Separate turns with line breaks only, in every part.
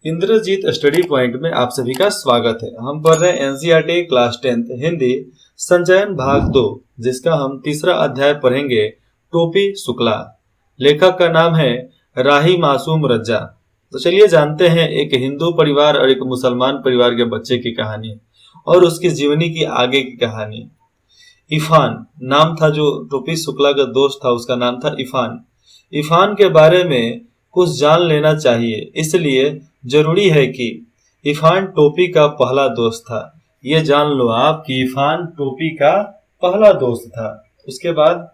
Indrajit study point में आप सभी का स्वागत है। हम पढ़ रहे हैं एनसीईआरटी क्लास 10th हिंदी संचयन भाग 2, जिसका हम तीसरा अध्याय पढ़ेंगे, टोपी शुक्ला। लेखक का नाम है राही मासूम रज्जा। तो चलिए जानते हैं एक हिंदू परिवार और एक मुसलमान परिवार के बच्चे की कहानी और उसकी जीवनी की आगे की कहानी। इफान नाम था, जो टोपी शुक्ला का दोस्त था उसका नाम था इफान। इफान के बारे में कुछ जान लेना चाहिए, इसलिए जरूरी है कि इफान टोपी का पहला दोस्त था। ये जान लो आप कि इफान टोपी का पहला दोस्त था। उसके बाद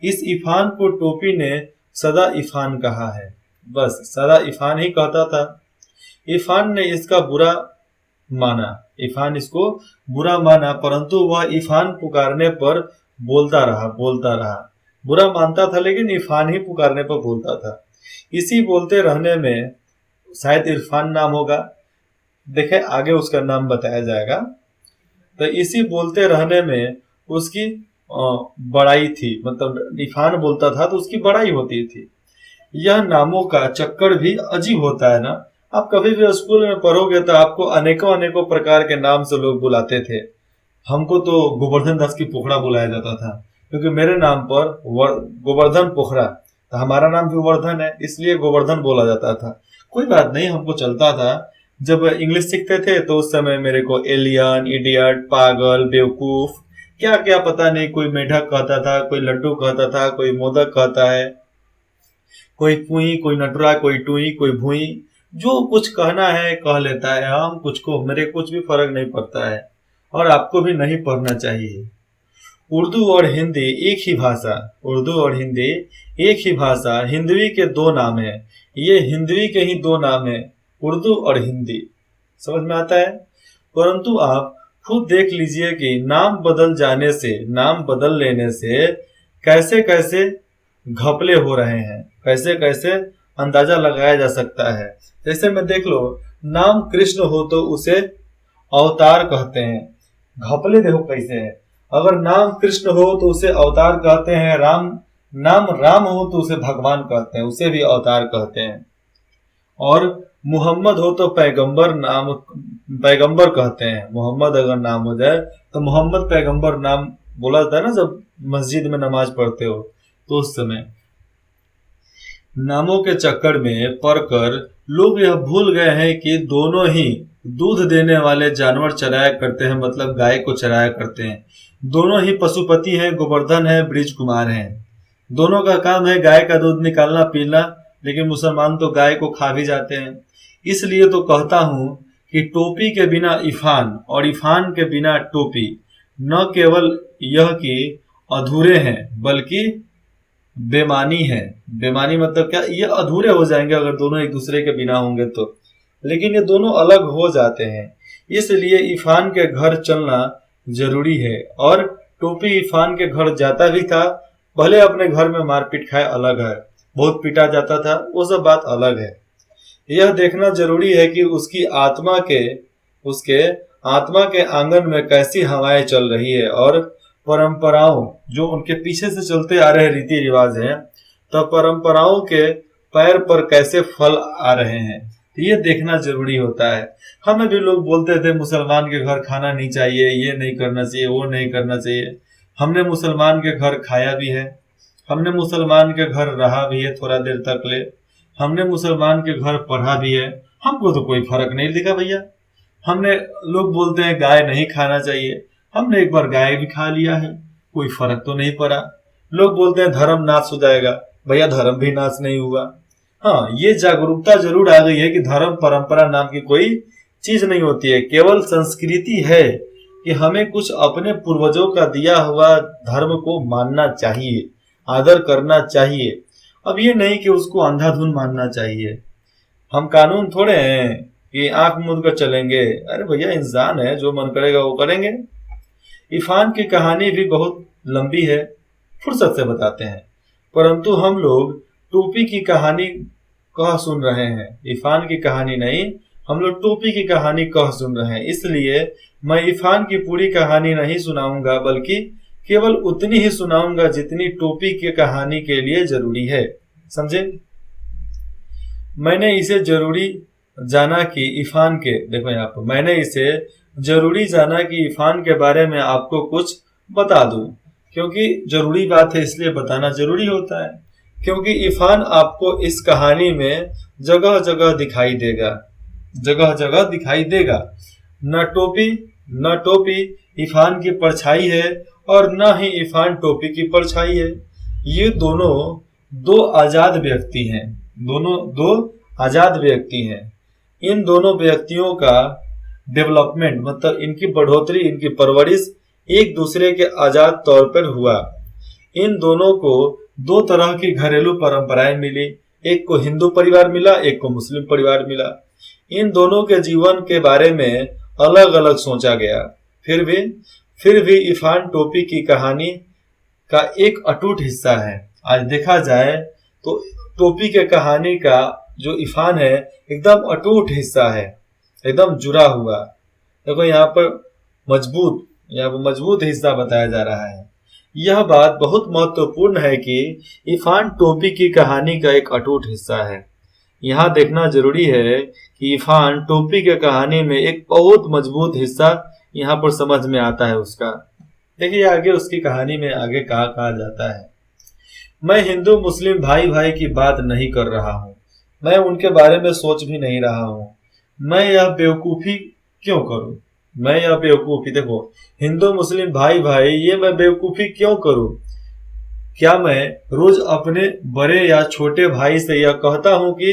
इस इफान को टोपी ने सदा इफान कहा है, बस सदा इफान ही कहता था। इफान ने इसका बुरा माना, इफान इसको बुरा माना, परंतु वह इफान पुकारने पर बोलता रहा। बुरा मानता था लेकिन इफान ही पुकारने पर बोलता था। इसी बोलते रहने में, शायद इरफान नाम होगा, देखें आगे उसका नाम बताया जाएगा। तो इसी बोलते रहने में उसकी बड़ाई थी, मतलब इरफान बोलता था तो उसकी बड़ाई होती थी। यह नामों का चक्कर भी अजीब होता है ना। आप कभी भी स्कूल में पढ़ोगे तो आपको अनेकों प्रकार के नाम से लोग बुलाते थे। हमको तो गोवर्धन दास की पोखरा बुलाया जाता था, क्योंकि मेरे नाम पर गोवर्धन पोखरा, तो हमारा नाम भी वर्धन है, इसलिए गोवर्धन बोला जाता था। कोई बात नहीं, हमको चलता था। जब इंग्लिश सीखते थे तो उस समय मेरे को एलियन, इडियट, पागल, बेवकूफ, क्या क्या पता नहीं, कोई मेढक कहता था, कोई लड्डू कहता था, कोई मोदक कहता है, कोई पुई, कोई नटुरा, कोई टुई, कोई भुई, जो कुछ कहना है कह लेता है। हम मेरे कुछ भी फर्क नहीं पड़ता है, और आपको भी नहीं पढ़ना चाहिए। उर्दू और हिंदी एक ही भाषा, उर्दू और हिंदी एक ही भाषा। हिंदवी के दो नाम है, ये हिंदवी के ही दो नाम है, उर्दू और हिंदी। समझ में आता है? परंतु आप खुद देख लीजिए कि नाम बदल लेने से कैसे कैसे घपले हो रहे हैं, कैसे कैसे अंदाजा लगाया जा सकता है। जैसे में देख लो, नाम कृष्ण हो तो उसे अवतार कहते हैं। घपले देखो कैसे है। अगर नाम कृष्ण हो तो उसे अवतार कहते हैं, नाम राम हो तो उसे भगवान कहते हैं, उसे भी अवतार कहते हैं। और मोहम्मद हो तो पैगंबर कहते हैं। मोहम्मद अगर नाम हो जाए तो मोहम्मद पैगंबर नाम बोला जाता है ना, जब मस्जिद में नमाज पढ़ते हो तो उस समय। नामों के चक्कर में पड़कर लोग यह भूल गए हैं कि दोनों ही दूध देने वाले जानवर चराया करते हैं, मतलब गाय को चराया करते हैं। दोनों ही पशुपति हैं, गोवर्धन है, ब्रिज कुमार हैं। दोनों का काम है गाय का दूध निकालना पीना, लेकिन मुसलमान तो गाय को खा भी जाते हैं। इसलिए तो कहता हूं कि टोपी के बिना इफान और इफान के बिना टोपी न केवल यह कि अधूरे हैं, बल्कि बेमानी है। बेमानी मतलब क्या? ये अधूरे हो जाएंगे अगर दोनों एक दूसरे के बिना होंगे तो, लेकिन ये दोनों अलग हो जाते हैं। इसलिए इफान के घर चलना जरूरी है। और टोपी इफान के घर जाता भी था, भले अपने घर में मारपीट खाए अलग है, बहुत पीटा जाता था, वो सब बात अलग है। यह देखना जरूरी है कि उसके आत्मा के आंगन में कैसी हवाएं चल रही है, और परंपराओं जो उनके पीछे से चलते आ रहे रीति रिवाज हैं, तो परंपराओं के पैर पर कैसे फल आ रहे हैं, ये देखना जरूरी होता है। हमें भी लोग बोलते थे मुसलमान के घर खाना नहीं चाहिए, ये नहीं करना चाहिए, वो नहीं करना चाहिए। हमने मुसलमान के घर खाया भी है, हमने मुसलमान के घर रहा भी है थोड़ा देर तक ले, हमने मुसलमान के घर पढ़ा भी है। हमको तो कोई फर्क नहीं दिखा भैया। लोग बोलते हैं गाय नहीं खाना चाहिए, हमने एक बार गाय भी खा लिया है, कोई फर्क तो नहीं पड़ा। लोग बोलते हैं धर्म नाश हो जाएगा, भैया धर्म भी नाश नहीं हुआ। हाँ, ये जागरूकता जरूर आ गई है कि धर्म परंपरा नाम की कोई चीज नहीं होती है, केवल संस्कृति है कि हमें कुछ अपने पूर्वजों का दिया हुआ धर्म को मानना चाहिए, आदर करना चाहिए। अब ये नहीं कि उसको अंधाधुन मानना चाहिए। हम कानून थोड़े हैं कि आंख मूंद कर चलेंगे। अरे भैया इंसान है, जो मन करेगा वो करेंगे। इरफान की कहानी भी बहुत लंबी है, फुर्सत से बताते हैं, परंतु हम लोग टोपी की कहानी कह सुन रहे हैं, इरफान की कहानी नहीं। हम लोग टोपी की कहानी कह सुन रहे हैं, इसलिए मैं इरफान की पूरी कहानी नहीं सुनाऊंगा, बल्कि केवल उतनी ही सुनाऊंगा जितनी टोपी की कहानी के लिए जरूरी है। समझे? मैंने इसे जरूरी जाना कि इरफान के, देखो यहाँ पर मैंने इसे जरूरी जाना कि इरफान के बारे में आपको कुछ बता दूं, क्योंकि जरूरी बात है इसलिए बताना जरूरी होता है, क्योंकि इरफान आपको इस कहानी में जगह जगह दिखाई देगा, जगह जगह दिखाई देगा। न टोपी इरफान की परछाई है और न ही इरफान टोपी की परछाई है। ये दोनों दो आजाद व्यक्ति हैं, दोनों दो आजाद व्यक्ति हैं। इन दोनों व्यक्तियों का डेवलपमेंट, मतलब इनकी बढ़ोतरी, इनकी परवरिश एक दूसरे के आजाद तौर पर हुआ। इन दोनों को दो तरह की घरेलू परंपराएं मिली, एक को हिंदू परिवार मिला, एक को मुस्लिम परिवार मिला। इन दोनों के जीवन के बारे में अलग अलग सोचा गया, फिर भी इरफान टोपी की कहानी का एक अटूट हिस्सा है। आज देखा जाए तो टोपी के कहानी का जो इरफान है एकदम अटूट हिस्सा है, एकदम जुड़ा हुआ। देखो यहाँ पर मजबूत हिस्सा बताया जा रहा है। यह बात बहुत महत्वपूर्ण है कि इरफान टोपी की कहानी का एक अटूट हिस्सा है। यहाँ देखना जरूरी है कि इरफान टोपी के कहानी में एक बहुत मजबूत हिस्सा यहाँ पर समझ में आता है उसका। देखिए आगे उसकी कहानी में आगे कहा जाता है, मैं हिंदू मुस्लिम भाई भाई की बात नहीं कर रहा हूँ, मैं उनके बारे में सोच भी नहीं रहा हूँ। मैं यह बेवकूफ़ी क्यों करूँ, मैं यह बेवकूफ़ी, देखो हिंदू मुस्लिम भाई भाई, ये मैं बेवकूफ़ी क्यों करूँ? क्या मैं रोज अपने बड़े या छोटे भाई से यह कहता हूँ कि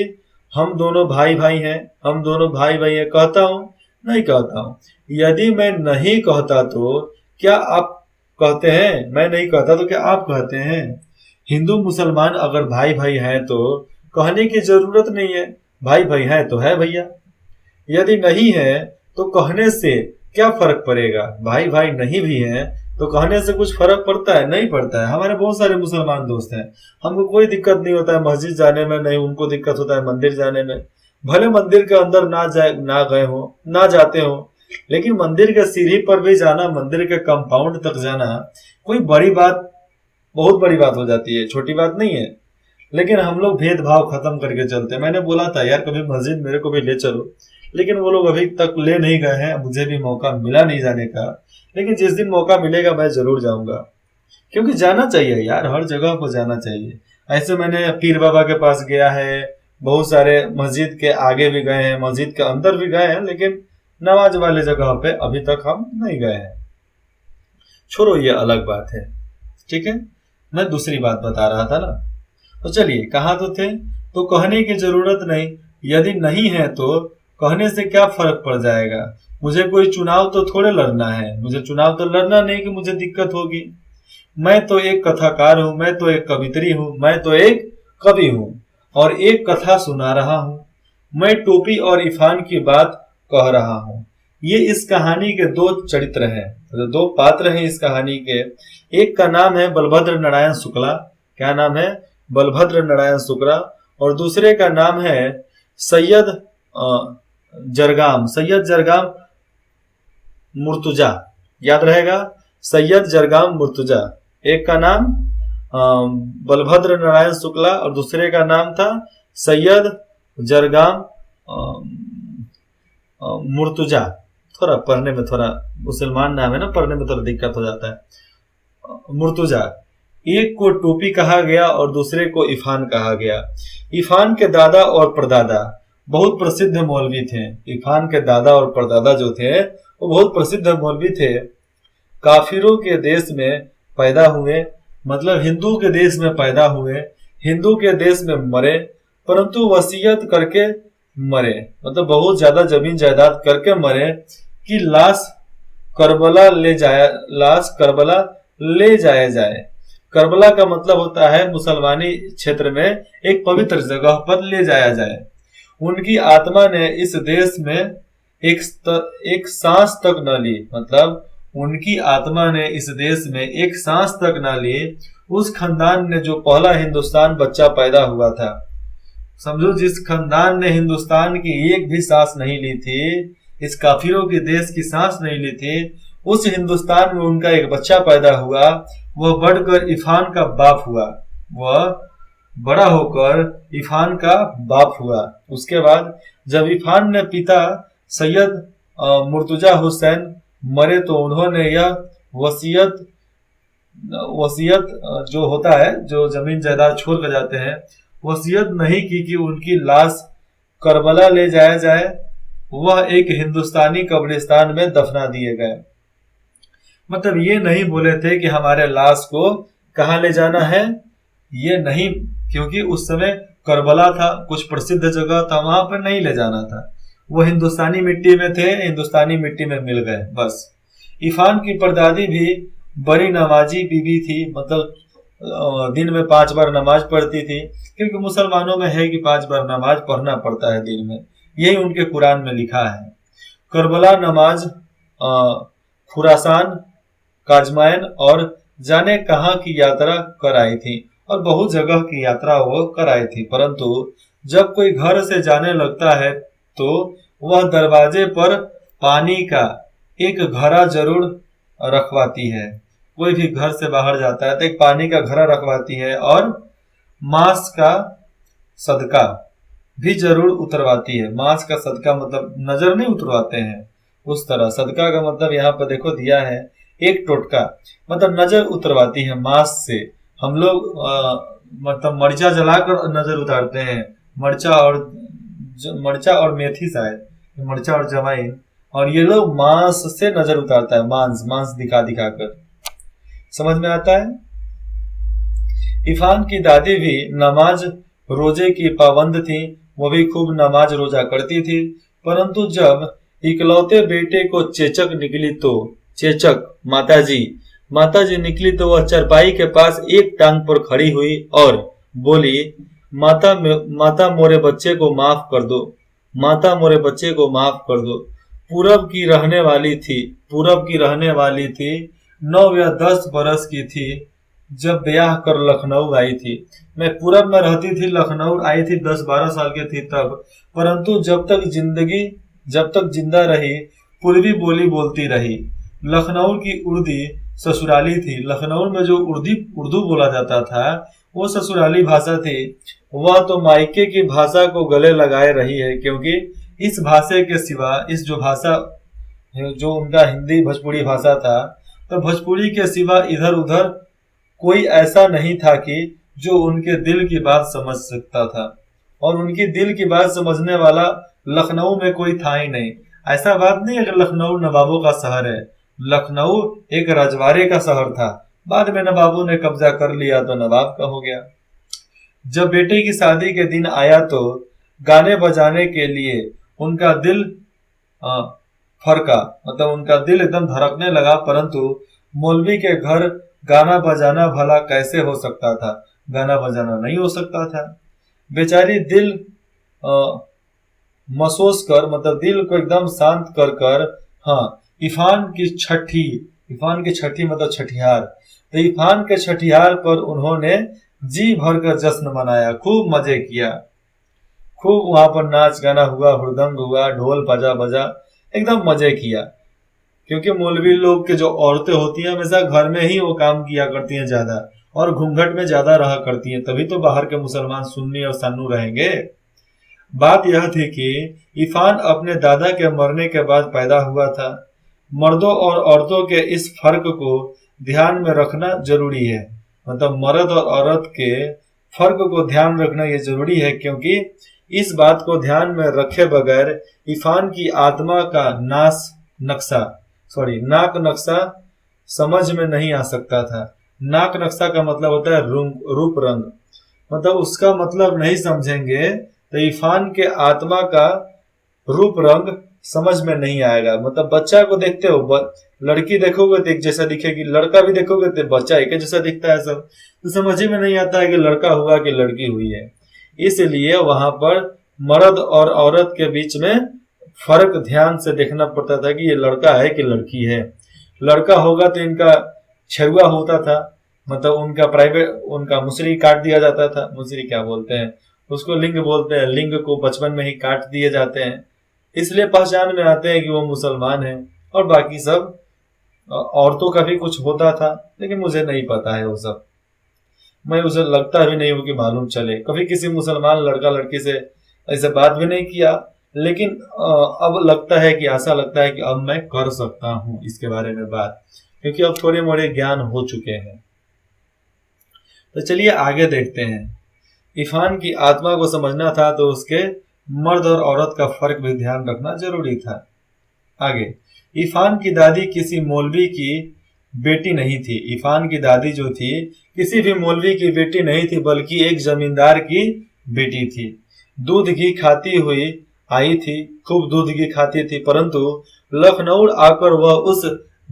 हम दोनों भाई भाई हैं, हम दोनों भाई भाई हैं, कहता हूँ? नहीं कहता हूँ। यदि मैं नहीं कहता तो क्या आप कहते हैं? मैं नहीं कहता तो क्या आप कहते हैं? हिंदू मुसलमान अगर भाई भाई हैं तो कहने की जरूरत नहीं है, भाई भाई हैं तो है भैया। यदि नहीं है तो कहने से क्या फर्क पड़ेगा? भाई भाई नहीं भी हैं तो कहने से कुछ फर्क पड़ता है? नहीं पड़ता है। हमारे बहुत सारे मुसलमान दोस्त हैं, हमको कोई दिक्कत नहीं होता है मस्जिद जाने में, नहीं उनको दिक्कत होता है मंदिर जाने में। भले मंदिर के अंदर ना गए हो, ना जाते हो, लेकिन मंदिर के सीढ़ी पर भी जाना, मंदिर के कंपाउंड तक जाना कोई बहुत बड़ी बात हो जाती है, छोटी बात नहीं है। लेकिन हम लोग भेदभाव खत्म करके चलते हैं। मैंने बोला था यार कभी मस्जिद मेरे को भी ले चलो, लेकिन वो लोग अभी तक ले नहीं गए हैं, मुझे भी मौका मिला नहीं जाने का। लेकिन जिस दिन मौका मिलेगा मैं जरूर जाऊंगा, क्योंकि जाना चाहिए यार, हर जगह को जाना चाहिए। ऐसे मैंने पीर बाबा के पास गया है, बहुत सारे मस्जिद के आगे भी गए हैं, मस्जिद के अंदर भी गए हैं, लेकिन नमाज वाले जगह पे अभी तक हम नहीं गए हैं। छोड़ो ये अलग बात है, ठीक है। मैं दूसरी बात बता रहा था ना, तो चलिए कहाँ तो थे, तो कहने की जरूरत नहीं, यदि नहीं है तो कहने से क्या फर्क पड़ जाएगा? मुझे कोई चुनाव तो थोड़े लड़ना है, मुझे चुनाव तो लड़ना नहीं कि मुझे दिक्कत होगी। मैं तो एक कथाकार हूँ, मैं तो एक कवित्री हूँ, मैं तो एक कवि हूँ और एक कथा सुना रहा हूँ। मैं टोपी और इरफान की बात कह रहा हूँ। ये इस कहानी के दो चरित्र हैं, तो दो पात्र हैं इस कहानी के। एक का नाम है बलभद्र नारायण शुक्ला, क्या नाम है? बलभद्र नारायण शुक्ला। और दूसरे का नाम है सैयद जरगाम मुर्तुजा, याद रहेगा, सैयद जरगाम मुर्तुजा। एक का नाम बलभद्र नारायण शुक्ला और दूसरे का नाम था सैयद जरगाम मुर्तुजा। थोड़ा पढ़ने में, थोड़ा मुसलमान नाम है ना, पढ़ने में थोड़ा दिक्कत हो जाता है। मुर्तुजा। एक को टोपी कहा गया और दूसरे को इरफान कहा गया। इरफान के दादा और परदादा बहुत प्रसिद्ध मौलवी थे। इरफान के दादा और परदादा जो थे वो बहुत प्रसिद्ध मौलवी थे। काफिरों के देश में पैदा हुए, मतलब हिंदू के देश में पैदा हुए, हिंदू के देश में मरे, परंतु वसीयत करके मरे, मतलब बहुत ज्यादा जमीन जायदाद करके मरे कि लाश करबला ले जाया जाए। करबला का मतलब होता है मुसलमानी क्षेत्र में एक पवित्र जगह पर ले जाया जाए। उनकी आत्मा ने इस देश में एक सांस तक न ली, मतलब उनकी आत्मा ने इस देश में एक सांस तक न ली। उस खानदान ने जो पहला हिंदुस्तान बच्चा पैदा हुआ था, समझो जिस खानदान ने हिंदुस्तान की एक भी सांस नहीं ली थी, इस काफिरों के देश की सांस नहीं ली थी, उस हिंदुस्तान में उनका एक बच्चा पैदा हुआ। वह बढ़कर इरफान का बाप हुआ, वह बड़ा होकर इरफान का बाप हुआ। उसके बाद जब इरफान ने पिता सैयद मुर्तजा हुसैन मरे तो उन्होंने यह वसीयत वसीयत जो होता है, जो जमीन जायदाद छोड़ कर जाते हैं, वसीयत नहीं की कि उनकी लाश करबला ले जाया जाए, वह एक हिंदुस्तानी कब्रिस्तान में दफना दिए गए। मतलब ये नहीं बोले थे कि हमारे लाश को कहाँ ले जाना है, ये नहीं, क्योंकि उस समय करबला था, कुछ प्रसिद्ध जगह था, वहां पर नहीं ले जाना था। वो हिंदुस्तानी मिट्टी में थे, हिंदुस्तानी मिट्टी में मिल गए बस। इरफान की परदादी भी बड़ी नमाजी बीबी थी, मतलब दिन में 5 बार नमाज पढ़ती थी, क्योंकि मुसलमानों में है कि 5 बार नमाज पढ़ना पड़ता है दिन में, यही उनके कुरान में लिखा है। करबला नमाज खुरासान, काजमैन और जाने कहाँ की यात्रा कर आई थी, और बहुत जगह की यात्रा वो कर आई थी। परंतु जब कोई घर से जाने लगता है तो वह दरवाजे पर पानी का एक घड़ा जरूर रखवाती है। कोई भी घर से बाहर जाता है तो एक पानी का घड़ा रखवाती है, और मांस का सदका भी जरूर उतरवाती है। मांस का सदका मतलब नजर नहीं उतरवाते हैं, उस तरह सदका का मतलब यहाँ पर देखो दिया है एक टोटका, मतलब नजर उतरवाती है मांस से। हम लोग मतलब मर्चा जलाकर नजर उतारते हैं, मर्चा और मेथी, शायद मर्चा और जमाइन, और ये लोग मांस से नजर उतारता है, मांस दिखा दिखा कर। समझ में आता है। इरफान की दादी भी नमाज रोजे की पाबंद थी, वो भी खूब नमाज रोजा करती थी। परंतु जब इकलौते बेटे को चेचक माताजी निकली तो वह चरपाई के पास एक टांग पर खड़ी हुई और बोली, माता मोरे बच्चे को माफ कर दो, माता मोरे बच्चे को माफ कर दो। पूरब की रहने वाली थी, 9 या 10 बरस की थी जब ब्याह कर लखनऊ आई थी। मैं पूरब में रहती थी, लखनऊ आई थी 10-12 साल की थी तब। परंतु जब तक जिंदा रही पूर्वी बोली बोलती रही। लखनऊ की उर्दी ससुराली थी। लखनऊ में जो उर्दू बोला जाता था वो ससुराली भाषा थी। वह तो मायके की भाषा को गले लगाए रही है, क्योंकि इस भाषा के सिवा, इस जो भाषा जो उनका हिंदी भोजपुरी भाषा था, तो भोजपुरी के सिवा इधर उधर कोई ऐसा नहीं था कि जो उनके दिल की बात समझ सकता था, और उनकी दिल की बात समझने वाला लखनऊ में कोई था ही नहीं। ऐसा बात नहीं है कि लखनऊ नवाबों का शहर है, लखनऊ एक रजवाड़े का शहर था, बाद में नवाबों ने कब्जा कर लिया तो नवाब का हो गया। जब बेटे की शादी के दिन आया तो गाने बजाने के लिए उनका दिल फरका, मतलब उनका दिल एकदम धड़कने लगा। परंतु मौलवी के घर गाना बजाना भला कैसे हो सकता था, गाना बजाना नहीं हो सकता था। बेचारी दिल महसूस कर, मतलब दिल को एकदम शांत कर कर, हाँ, इरफान की छठी मतलब छठियार, तो इरफान के छठियार पर उन्होंने जी भर कर जश्न मनाया, खूब मजे किया, खूब वहां पर नाच गाना हुआ, हुड़दंग हुआ, ढोल बाजा बजा, एकदम मजे किया। क्योंकि मौलवी लोग के जो औरतें होती हैं हमेशा घर में ही वो काम किया करती हैं ज्यादा, और घूंघट में ज्यादा रहा करती हैं, तभी तो बाहर के मुसलमान सुन्नी और सन्नू रहेंगे। बात यह थी कि इरफान अपने दादा के मरने के बाद पैदा हुआ था। मर्दों और औरतों के इस फर्क को ध्यान में रखना जरूरी है, मतलब मर्द और औरत के फर्क को ध्यान रखना ये जरूरी है, क्योंकि इस बात को ध्यान में रखे बगैर इरफान की आत्मा का नाक नक्शा समझ में नहीं आ सकता था। नाक नक्शा का मतलब होता है रूप रंग, मतलब उसका मतलब नहीं समझेंगे तो इरफान के आत्मा का रूप रंग समझ में नहीं आएगा। मतलब बच्चा को देखते हो, लड़की देखोगे तो एक जैसा दिखेगी, लड़का भी देखोगे तो बच्चा एक जैसा दिखता है, सब तो समझ में नहीं आता है कि लड़का हुआ कि लड़की हुई है। इसलिए वहां पर मर्द और औरत के बीच में फर्क ध्यान से देखना पड़ता था कि ये लड़का है कि लड़की है। लड़का होगा तो इनका छुआ होता था, मतलब उनका मुसरी काट दिया जाता था। मुसरी क्या बोलते हैं उसको, लिंग बोलते हैं, लिंग को बचपन में ही काट दिए जाते हैं, इसलिए पहचान में आते हैं कि वो मुसलमान है। और बाकी सब औरतों का भी कुछ होता था, लेकिन मुझे नहीं पता है वो सब, मैं उसे लगता भी नहीं हूँ कि मालूम चले। कभी किसी मुसलमान लड़का लड़की से ऐसे बात भी नहीं किया, लेकिन अब लगता है कि ऐसा लगता है कि अब मैं कर सकता हूँ इसके बारे में बात, क्योंकि अब थोड़े मोड़े ज्ञान हो चुके हैं। तो चलिए आगे देखते हैं। इरफान की आत्मा को समझना था तो उसके मर्द और औरत का फर्क भी ध्यान रखना जरूरी था। आगे, इरफान की दादी किसी मौलवी की बेटी नहीं थी। इरफान की दादी जो थी किसी भी मौलवी की बेटी नहीं थी, बल्कि एक जमींदार की बेटी थी। दूध घी खाती हुई आई थी, खूब दूध घी खाती थी, परंतु लखनऊ आकर वह उस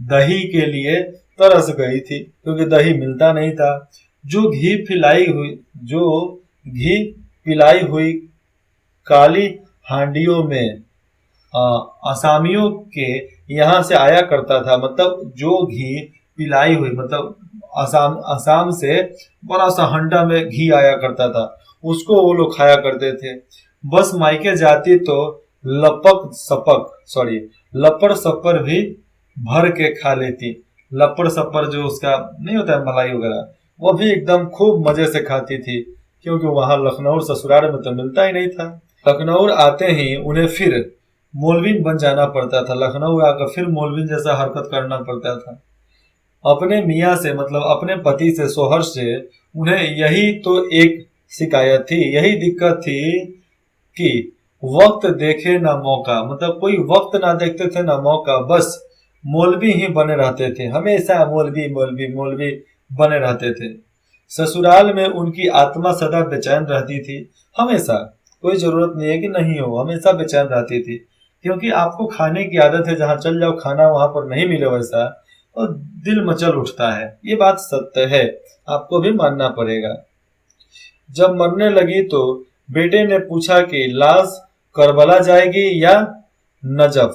दही के लिए तरस गई थी, क्योंकि दही मिलता नहीं था। जो घी पिलाई हुई काली हांडियों में असामियों के यहाँ से आया करता था। मतलब जो घी पिलाई हुई, मतलब असम से बड़ा सा हंडा में घी आया करता था, उसको वो लोग खाया करते थे। बस मायके जाती तो लपड़ सपड़ भी भर के खा लेती। लपड़ सपड़ जो उसका नहीं होता है, मलाई वगैरह, वो भी एकदम खूब मजे से खाती थी, क्योंकि वहां लखनऊ ससुराल में तो मिलता ही नहीं था। लखनऊ आते ही उन्हें फिर मौलवी बन जाना पड़ता था। लखनऊ आकर फिर मौलवी जैसा हरकत करना पड़ता था। अपने मियाँ से, मतलब अपने पति से, सोहर से उन्हें यही तो एक शिकायत थी, यही दिक्कत थी कि वक्त देखे ना मौका, मतलब कोई वक्त ना देखते थे ना मौका, बस मौलवी ही बने रहते थे, हमेशा मौलवी मौलवी मौलवी बने रहते थे। ससुराल में उनकी आत्मा सदा बेचैन रहती थी, हमेशा। कोई जरूरत नहीं है कि नहीं हो, हमेशा बेचैन रहती थी, क्योंकि आपको खाने की आदत है, जहां चल जाओ खाना वहां पर नहीं मिले वैसा, और दिल मचल उठता है। ये बात सत्य है, आपको भी मानना पड़ेगा। जब मरने लगी तो बेटे ने पूछा कि लाश करबला जाएगी या नजफ।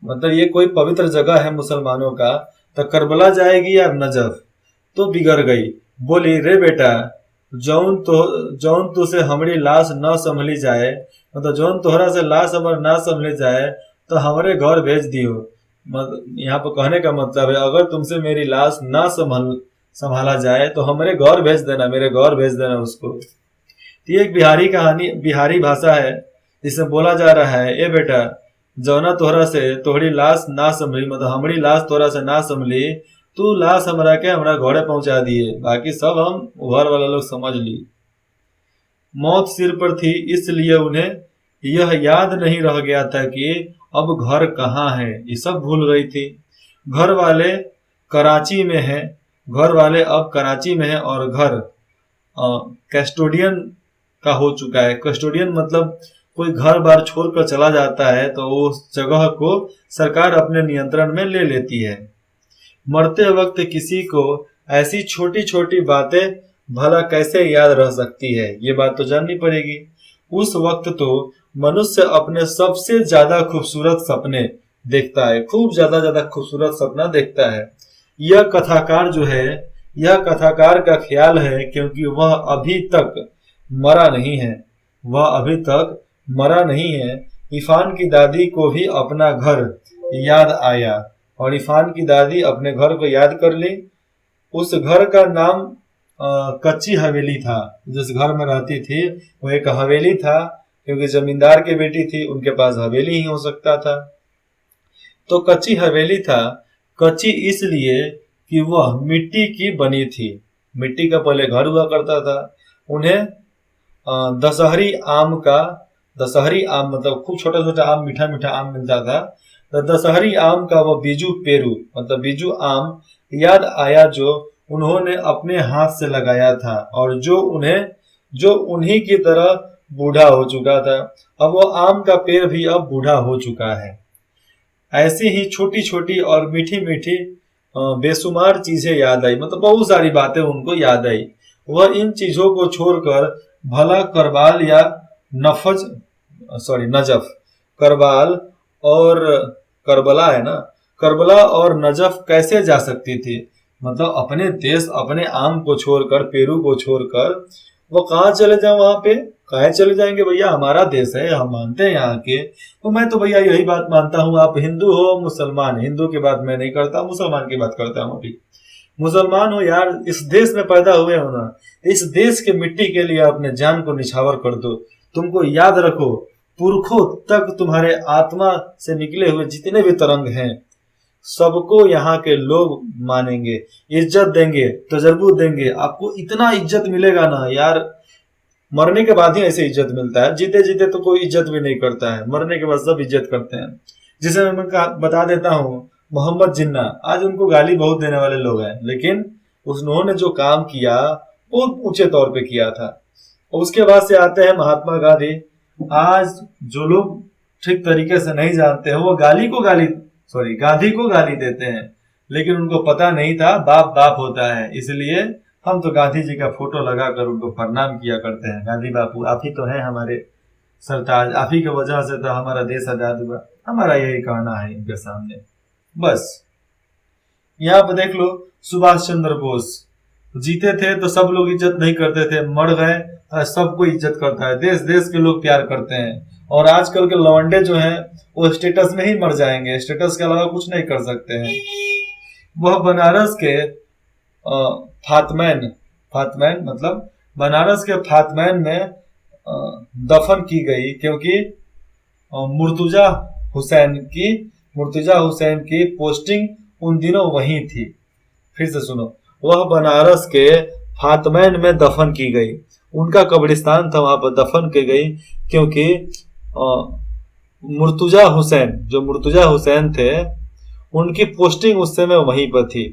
मतलब ये कोई पवित्र जगह है मुसलमानों का, तो करबला जाएगी या नजफ। तो बिगड़ गई, बोली, रे बेटा, जौन तो से हमारी लाश न संभली जाए, मतलब जौन तोहरा से लाश हमार ना संभली जाए तो हमारे घर भेज दियो। यहाँ पर कहने का मतलब है, अगर तुमसे मेरी लाश ना संभाला जाए तो हमारे घर भेज देना, मेरे घर भेज देना उसको। तो ये एक बिहारी कहानी, बिहारी भाषा है, जिसमें बोला जा रहा है, ए बेटा, जौना तोहरा से तोहरी लाश ना संभली, मतलब हमारी लाश तोहरा से ना संभली, तू लाश हमरा के हमरा घरे पहुंचा दिए, बाकी सब हम घर वाला लोग समझ ली। मौत सिर पर थी, इसलिए उन्हें यह याद नहीं रह गया था कि अब घर कहाँ है, ये सब भूल गई थी। घर वाले कराची में है, घर वाले अब कराची में है, और घर कैस्टोडियन का हो चुका है। कैस्टोडियन मतलब कोई घर बार छोड़कर चला जाता है तो उस जगह को सरकार अपने नियंत्रण में ले लेती है। मरते वक्त किसी को ऐसी छोटी छोटी बातें भला कैसे याद रह सकती है, ये बात तो जाननी पड़ेगी। उस वक्त तो मनुष्य अपने सबसे ज्यादा खूबसूरत सपने देखता है, खूब ज्यादा खूबसूरत सपना देखता है। यह कथाकार जो है, यह कथाकार का ख्याल है, क्योंकि वह अभी तक मरा नहीं है, वह अभी तक मरा नहीं है। इरफान की दादी को भी अपना घर याद आया, और इरफान की दादी अपने घर को याद कर ली। उस घर का नाम कच्ची हवेली था। जिस घर में रहती थी वो एक हवेली था, क्योंकि जमींदार की बेटी थी, उनके पास हवेली ही हो सकता था। तो कच्ची हवेली था। कच्ची इसलिए कि वह मिट्टी की बनी थी, मिट्टी का पहले घर हुआ करता था। उन्हें दशहरी आम मतलब खूब छोटा छोटा आम, मीठा मीठा आम मिलता था। तो दशहरी आम का वो बीजू पेरू, मतलब बीजू आम याद आया, जो उन्होंने अपने हाथ से लगाया था, और जो उन्हीं की तरह बूढ़ा हो चुका था। अब वो आम का पेड़ भी अब बूढ़ा हो चुका है। ऐसी ही छोटी छोटी और मीठी मीठी बेशुमार चीजें याद आई, मतलब बहुत सारी बातें उनको याद आई। वह इन चीजों को छोड़कर भला करबाल या नजफ, करबाल और करबला है ना, करबला और नजफ कैसे जा सकती थी। मतलब अपने देश, अपने आम को छोड़कर, पेरू को छोड़कर वो कहाँ चले जाए, वहां पे काहे चले जाएंगे भैया, हमारा देश है, हम मानते हैं यहाँ के। तो मैं तो भैया यही बात मानता हूँ, आप हिंदू हो मुसलमान, हिंदू की बात मैं नहीं करता, मुसलमान की बात करता हूँ। अभी मुसलमान हो यार, इस देश में पैदा हुए हो ना, इस देश के मिट्टी के लिए अपने जान को निछावर कर दो। तुमको याद रखो पुरखों तक तुम्हारे आत्मा से निकले हुए जितने भी तरंग हैं सबको यहाँ के लोग मानेंगे, इज्जत देंगे, तजर्बू देंगे। आपको इतना इज्जत मिलेगा ना यार, मरने के बाद ही ऐसे इज्जत मिलता है। जीते जीते तो कोई इज्जत भी नहीं करता है, मरने के बाद सब इज्जत करते हैं। जिसे मैं बता देता हूँ, मोहम्मद जिन्ना, आज उनको गाली बहुत देने वाले लोग हैं, लेकिन उन्होंने जो काम किया बहुत ऊंचे तौर पे किया था। और उसके बाद से आते हैं महात्मा गांधी। आज जो लोग ठीक तरीके से नहीं जानते हैं वो गांधी को गाली देते हैं, लेकिन उनको पता नहीं था बाप बाप होता है। इसलिए हम तो गांधी जी का फोटो लगाकर उनको प्रणाम किया करते हैं। गांधी बापू, आप ही तो हैं हमारे सरताज, आप ही की वजह से तो हमारा देश आजाद हुआ। हमारा यही कहना है इनके सामने। बस यहाँ पर देख लो, सुभाष चंद्र बोस जीते थे तो सब लोग इज्जत नहीं करते थे, मर गए सबको इज्जत करता है, देश देश के लोग प्यार करते हैं। और आजकल के लौंडे जो हैं वो स्टेटस में ही मर जाएंगे, स्टेटस के अलावा कुछ नहीं कर सकते हैं। वह बनारस के फातमैन मतलब बनारस के फातमैन में दफन की गई, क्योंकि मुर्तुजा हुसैन की पोस्टिंग उन दिनों वहीं थी। फिर से सुनो, वह बनारस के फातमैन में दफन की गई, उनका कब्रिस्तान था, वहां पर दफन की गई, क्योंकि मुर्तुजा हुसैन थे, उनकी पोस्टिंग उस समय वहीं पर थी।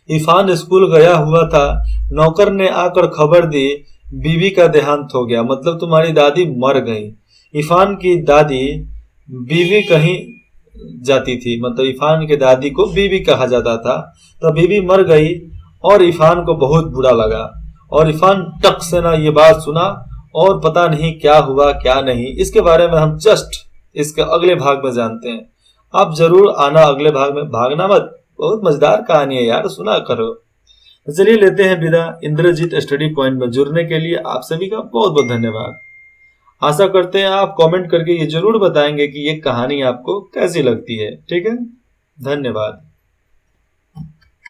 इरफान स्कूल गया हुआ था, नौकर ने आकर खबर दी बीवी का देहांत हो गया, मतलब तुम्हारी दादी मर गई। इरफान की दादी बीवी कहीं जाती थी, मतलब इरफान के दादी को बीवी कहा जाता था। तो बीवी मर गई और इरफान को बहुत बुरा लगा, और इरफान टक से ना ये बात सुना, और पता नहीं क्या हुआ क्या नहीं, इसके बारे में हम जस्ट इसके अगले भाग में जानते हैं। आप जरूर आना अगले भाग में, भागना मत, बहुत मजेदार कहानी है यार, सुना करो। तो चलिए लेते हैं विदा। इंद्रजीत स्टडी पॉइंट में जुड़ने के लिए आप सभी का बहुत बहुत धन्यवाद। आशा करते हैं आप कमेंट करके ये जरूर बताएंगे कि ये कहानी आपको कैसी लगती है। ठीक है, धन्यवाद।